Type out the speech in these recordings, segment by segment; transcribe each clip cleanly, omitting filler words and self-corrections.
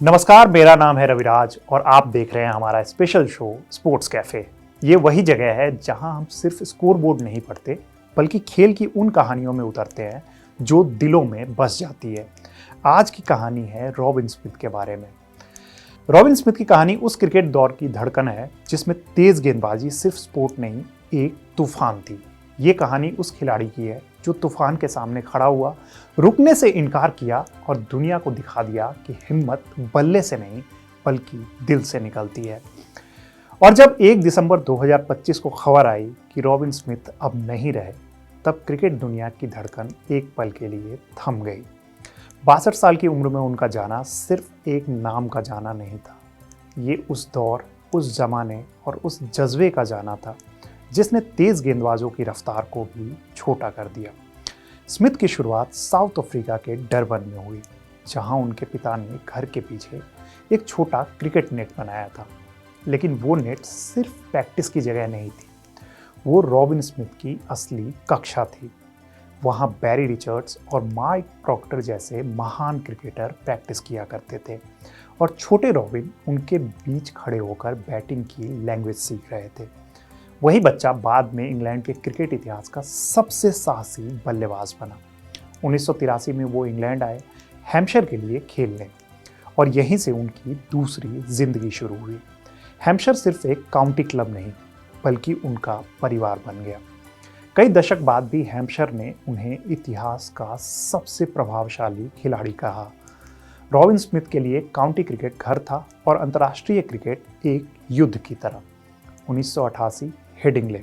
नमस्कार, मेरा नाम है रविराज और आप देख रहे हैं हमारा स्पेशल शो स्पोर्ट्स कैफे। ये वही जगह है जहां हम सिर्फ स्कोरबोर्ड नहीं पढ़ते बल्कि खेल की उन कहानियों में उतरते हैं जो दिलों में बस जाती है। आज की कहानी है रॉबिन स्मिथ के बारे में। रॉबिन स्मिथ की कहानी उस क्रिकेट दौर की धड़कन है जिसमें तेज गेंदबाजी सिर्फ स्पोर्ट नहीं, एक तूफान थी। ये कहानी उस खिलाड़ी की है जो तूफान के सामने खड़ा हुआ, रुकने से इनकार किया और दुनिया को दिखा दिया कि हिम्मत बल्ले से नहीं बल्कि दिल से निकलती है। और जब 1 दिसंबर 2025 को खबर आई कि रॉबिन स्मिथ अब नहीं रहे, तब क्रिकेट दुनिया की धड़कन एक पल के लिए थम गई। 62 साल की उम्र में उनका जाना सिर्फ एक नाम का जाना नहीं था, ये उस दौर, उस जमाने और उस जज्बे का जाना था जिसने तेज गेंदबाजों की रफ्तार को भी छोटा कर दिया। स्मिथ की शुरुआत साउथ अफ्रीका के डरबन में हुई, जहां उनके पिता ने घर के पीछे एक छोटा क्रिकेट नेट बनाया था। लेकिन वो नेट सिर्फ प्रैक्टिस की जगह नहीं थी, वो रॉबिन स्मिथ की असली कक्षा थी। वहां बैरी रिचर्ड्स और माइक प्रॉक्टर जैसे महान क्रिकेटर प्रैक्टिस किया करते थे और छोटे रॉबिन उनके बीच खड़े होकर बैटिंग की लैंग्वेज सीख रहे थे। वही बच्चा बाद में इंग्लैंड के क्रिकेट इतिहास का सबसे साहसी बल्लेबाज बना। 1983 में वो इंग्लैंड आए हैम्पशायर के लिए खेलने, और यहीं से उनकी दूसरी जिंदगी शुरू हुई। हैम्पशायर सिर्फ एक काउंटी क्लब नहीं बल्कि उनका परिवार बन गया। कई दशक बाद भी हैम्पशायर ने उन्हें इतिहास का सबसे प्रभावशाली खिलाड़ी कहा। रॉबिन स्मिथ के लिए काउंटी क्रिकेट घर था और अंतर्राष्ट्रीय क्रिकेट एक युद्ध की तरह। 1988 हेडिंग्ले,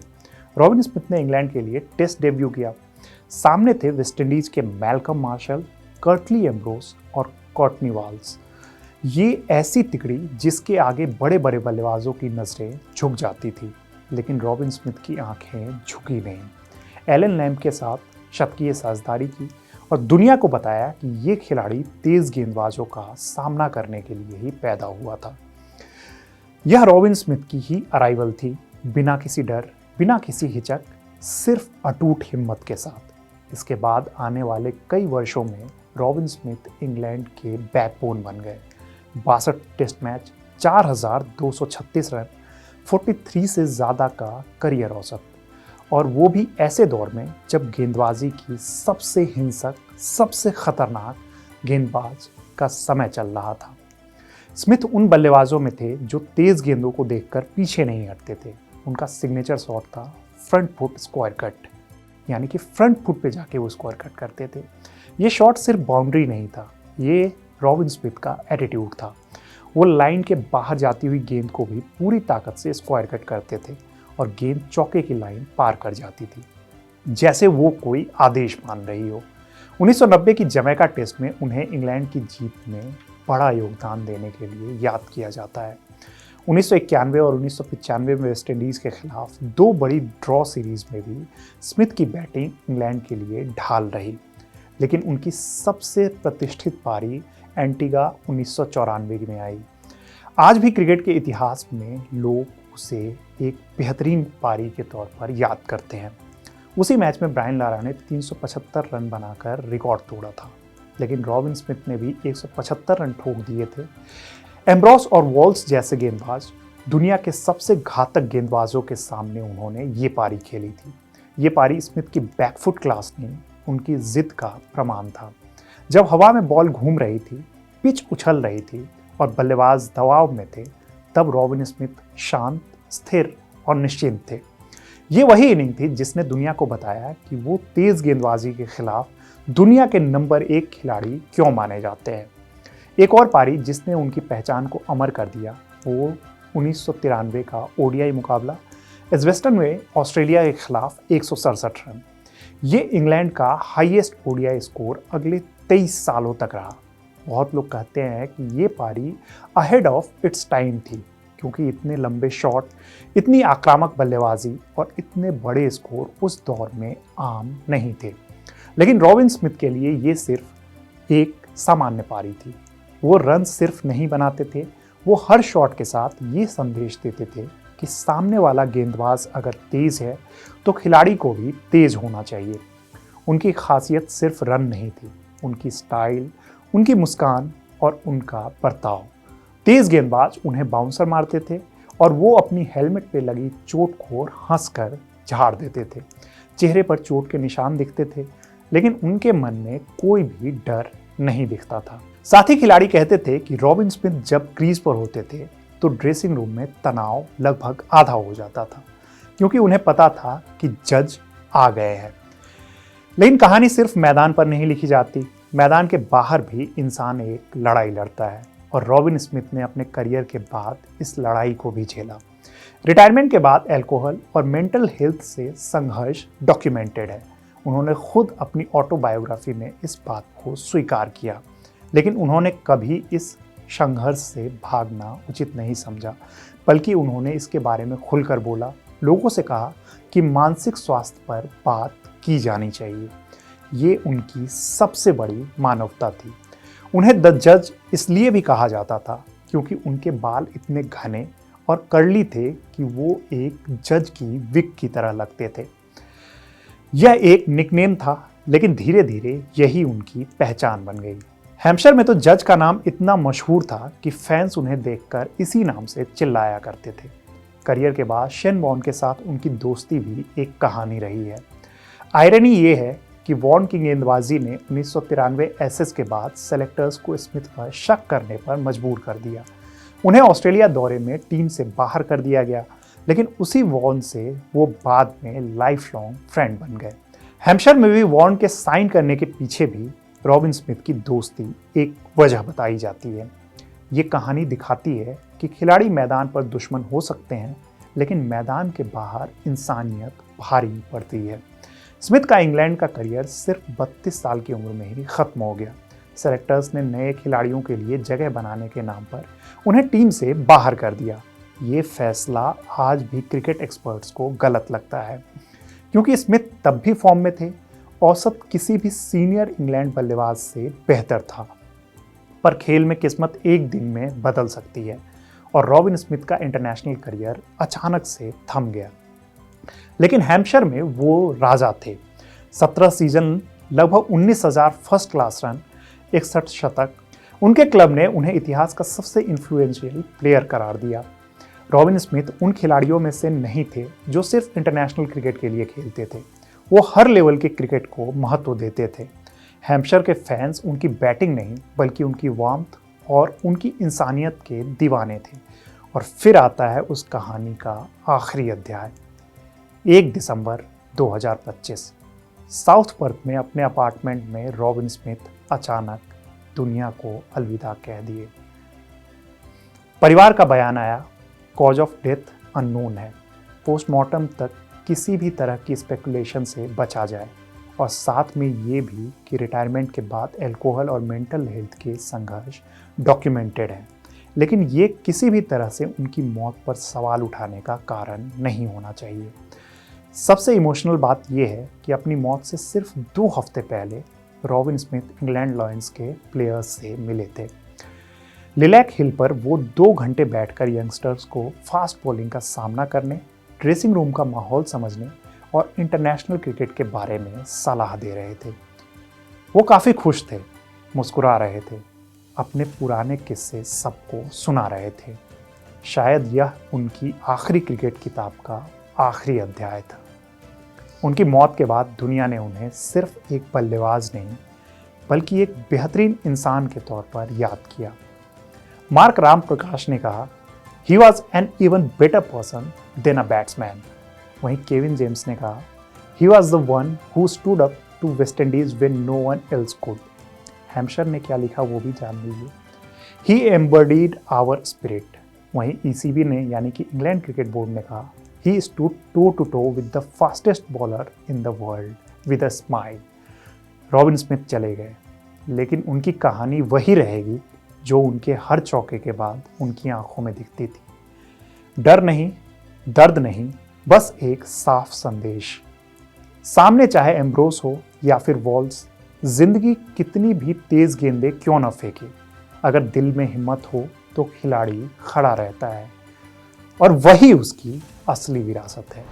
रॉबिन स्मिथ ने इंग्लैंड के लिए टेस्ट डेब्यू किया। सामने थे वेस्टइंडीज के मैल्कम मार्शल, कर्टली एम्ब्रोस और कॉर्टनी वॉल्स। ये ऐसी तिकड़ी जिसके आगे बड़े बड़े बल्लेबाजों की नजरें झुक जाती थी, लेकिन रॉबिन स्मिथ की आंखें झुकी नहीं। एलन लैम्ब के साथ शतकीय साझेदारी की और दुनिया को बताया कि ये खिलाड़ी तेज गेंदबाजों का सामना करने के लिए ही पैदा हुआ था। यह रॉबिन स्मिथ की ही अराइवल थी, बिना किसी डर, बिना किसी हिचक, सिर्फ अटूट हिम्मत के साथ। इसके बाद आने वाले कई वर्षों में रॉबिन स्मिथ इंग्लैंड के बैकबोन बन गए। 62 टेस्ट मैच, 4236 रन, 43 से ज़्यादा का करियर औसत, और वो भी ऐसे दौर में जब गेंदबाजी की सबसे हिंसक, सबसे खतरनाक गेंदबाज का समय चल रहा था। स्मिथ उन बल्लेबाजों में थे जो तेज गेंदों को देखकर पीछे नहीं हटते थे। उनका सिग्नेचर शॉट था फ्रंट फुट स्क्वायर कट, यानी कि फ्रंट फुट पे जाके वो स्क्वायर कट करते थे। ये शॉट सिर्फ बाउंड्री नहीं था, ये रॉबिन स्मिथ का एटीट्यूड था। वो लाइन के बाहर जाती हुई गेंद को भी पूरी ताकत से स्क्वायर कट करते थे और गेंद चौके की लाइन पार कर जाती थी, जैसे वो कोई आदेश मान रही हो। 1990 की जमैका टेस्ट में उन्हें इंग्लैंड की जीत में बड़ा योगदान देने के लिए याद किया जाता है। 1991 और 1995 में वेस्टइंडीज़ के खिलाफ 2 बड़ी ड्रॉ सीरीज में भी स्मिथ की बैटिंग इंग्लैंड के लिए ढाल रही, लेकिन उनकी सबसे प्रतिष्ठित पारी एंटीगा 1994 में आई। आज भी क्रिकेट के इतिहास में लोग उसे एक बेहतरीन पारी के तौर पर याद करते हैं। उसी मैच में ब्रायन लारा ने 375 रन बनाकर रिकॉर्ड तोड़ा था, लेकिन रॉबिन स्मिथ ने भी 175 रन ठोक दिए थे। एम्ब्रोस और वॉल्स जैसे गेंदबाज, दुनिया के सबसे घातक गेंदबाजों के सामने उन्होंने ये पारी खेली थी। ये पारी स्मिथ की बैकफुट क्लास नहीं, उनकी जिद का प्रमाण था। जब हवा में बॉल घूम रही थी, पिच उछल रही थी और बल्लेबाज दबाव में थे, तब रॉबिन स्मिथ शांत, स्थिर और निश्चिंत थे। ये वही इनिंग थी जिसने दुनिया को बताया कि वो तेज गेंदबाजी के खिलाफ दुनिया के नंबर 1 खिलाड़ी क्यों माने जाते हैं। एक और पारी जिसने उनकी पहचान को अमर कर दिया, वो 1993 का ओडीआई मुकाबला। एजबेस्टन में ऑस्ट्रेलिया के खिलाफ 167 रन। ये इंग्लैंड का हाईएस्ट ओडीआई स्कोर अगले 23 सालों तक रहा। बहुत लोग कहते हैं कि ये पारी अहेड ऑफ इट्स टाइम थी, क्योंकि इतने लंबे शॉट, इतनी आक्रामक बल्लेबाजी और इतने बड़े स्कोर उस दौर में आम नहीं थे। लेकिन रॉबिन स्मिथ के लिए ये सिर्फ एक सामान्य पारी थी। वो रन सिर्फ नहीं बनाते थे, वो हर शॉट के साथ ये संदेश देते थे कि सामने वाला गेंदबाज अगर तेज है तो खिलाड़ी को भी तेज होना चाहिए। उनकी खासियत सिर्फ रन नहीं थी, उनकी स्टाइल, उनकी मुस्कान, और उनका बर्ताव। तेज गेंदबाज उन्हें बाउंसर मारते थे और वो अपनी हेलमेट पे लगी चोट को हंसकर झाड़ देते थे। चेहरे पर चोट के निशान दिखते थे, लेकिन उनके मन में कोई भी डर नहीं दिखता था। साथ ही खिलाड़ी कहते थे कि रॉबिन स्मिथ जब क्रीज पर होते थे तो ड्रेसिंग रूम में तनाव लगभग आधा हो जाता था, क्योंकि उन्हें पता था कि जज आ गए हैं। लेकिन कहानी सिर्फ मैदान पर नहीं लिखी जाती, मैदान के बाहर भी इंसान एक लड़ाई लड़ता है और रॉबिन स्मिथ ने अपने करियर के बाद इस लड़ाई को भी झेला। रिटायरमेंट के बाद अल्कोहल और मेंटल हेल्थ से संघर्ष डॉक्यूमेंटेड है। उन्होंने खुद अपनी ऑटोबायोग्राफी में इस बात को स्वीकार किया, लेकिन उन्होंने कभी इस संघर्ष से भागना उचित नहीं समझा, बल्कि उन्होंने इसके बारे में खुलकर बोला, लोगों से कहा कि मानसिक स्वास्थ्य पर बात की जानी चाहिए। ये उनकी सबसे बड़ी मानवता थी। उन्हें द जज इसलिए भी कहा जाता था क्योंकि उनके बाल इतने घने और कर्ली थे कि वो एक जज की विग की तरह लगते थे। यह एक निकनेम था, लेकिन धीरे धीरे यही उनकी पहचान बन गई। हैम्पशायर में तो जज का नाम इतना मशहूर था कि फैंस उन्हें देखकर इसी नाम से चिल्लाया करते थे। करियर के बाद शेन वॉर्न के साथ उनकी दोस्ती भी एक कहानी रही है। आयरनी ये है कि वॉर्न की गेंदबाजी ने 1993 एशेज के बाद सेलेक्टर्स को स्मिथ पर शक करने पर मजबूर कर दिया। उन्हें ऑस्ट्रेलिया दौरे में टीम से बाहर कर दिया गया, लेकिन उसी वॉर्न से वो बाद में लाइफ लॉन्ग फ्रेंड बन गए। हैम्पशायर में भी वॉर्न के साइन करने के पीछे भी रॉबिन स्मिथ की दोस्ती एक वजह बताई जाती है। ये कहानी दिखाती है कि खिलाड़ी मैदान पर दुश्मन हो सकते हैं, लेकिन मैदान के बाहर इंसानियत भारी पड़ती है। स्मिथ का इंग्लैंड का करियर सिर्फ 32 साल की उम्र में ही खत्म हो गया। सेलेक्टर्स ने नए खिलाड़ियों के लिए जगह बनाने के नाम पर उन्हें टीम से बाहर कर दिया। ये फैसला आज भी क्रिकेट एक्सपर्ट्स को गलत लगता है, क्योंकि स्मिथ तब भी फॉर्म में थे, औसत किसी भी सीनियर इंग्लैंड बल्लेबाज से बेहतर था। पर खेल में किस्मत एक दिन में बदल सकती है और रॉबिन स्मिथ का इंटरनेशनल करियर अचानक से थम गया। लेकिन हैम्पशायर में वो राजा थे। 17 सीजन, लगभग 19,000 फर्स्ट क्लास रन, 61 शतक। उनके क्लब ने उन्हें इतिहास का सबसे इन्फ्लुएंशियल प्लेयर करार दिया। रॉबिन स्मिथ उन खिलाड़ियों में से नहीं थे जो सिर्फ इंटरनेशनल क्रिकेट के लिए खेलते थे, वो हर लेवल के क्रिकेट को महत्व देते थे। हैम्पशायर के फैंस उनकी बैटिंग नहीं, बल्कि उनकी वार्मथ और उनकी इंसानियत के दीवाने थे। और फिर आता है उस कहानी का आखिरी अध्याय। 1 दिसंबर 2025, साउथ पर्थ में अपने अपार्टमेंट में रॉबिन स्मिथ अचानक दुनिया को अलविदा कह दिए। परिवार का बयान आया, कॉज ऑफ डेथ अननोन है। पोस्टमार्टम तक किसी भी तरह की स्पेकुलेशन से बचा जाए, और साथ में ये भी कि रिटायरमेंट के बाद अल्कोहल और मेंटल हेल्थ के संघर्ष डॉक्यूमेंटेड हैं, लेकिन ये किसी भी तरह से उनकी मौत पर सवाल उठाने का कारण नहीं होना चाहिए। सबसे इमोशनल बात यह है कि अपनी मौत से सिर्फ 2 हफ्ते पहले रॉबिन स्मिथ इंग्लैंड लायंस के प्लेयर्स से मिले थे। लिलैक हिल पर वो 2 घंटे बैठकर यंगस्टर्स को फास्ट बॉलिंग का सामना करने, ड्रेसिंग रूम का माहौल समझने और इंटरनेशनल क्रिकेट के बारे में सलाह दे रहे थे। वो काफ़ी खुश थे, मुस्कुरा रहे थे, अपने पुराने किस्से सबको सुना रहे थे। शायद यह उनकी आखिरी क्रिकेट किताब का आखिरी अध्याय था। उनकी मौत के बाद दुनिया ने उन्हें सिर्फ एक बल्लेबाज नहीं, बल्कि एक बेहतरीन इंसान के तौर पर याद किया। मार्क रामप्रकाश ने कहा, he was an even better person than a batsman. वहीं केविन जेम्स ने कहा, he was the one who stood up to West Indies when no one else could. Hampshire ने क्या लिखा वो भी जान लीजिए। He embodied our spirit. वहीं ईसीबी ने यानी कि इंग्लैंड क्रिकेट बोर्ड ने कहा, he stood toe to toe with the fastest bowler in the world with a smile। Robin Smith चले गए, लेकिन उनकी कहानी वही रहेगी जो उनके हर चौके के बाद उनकी आंखों में दिखती थी। डर नहीं, दर्द नहीं, बस एक साफ संदेश। सामने चाहे एम्ब्रोस हो या फिर वॉल्स, जिंदगी कितनी भी तेज गेंदें क्यों न फेंके, अगर दिल में हिम्मत हो तो खिलाड़ी खड़ा रहता है, और वही उसकी असली विरासत है।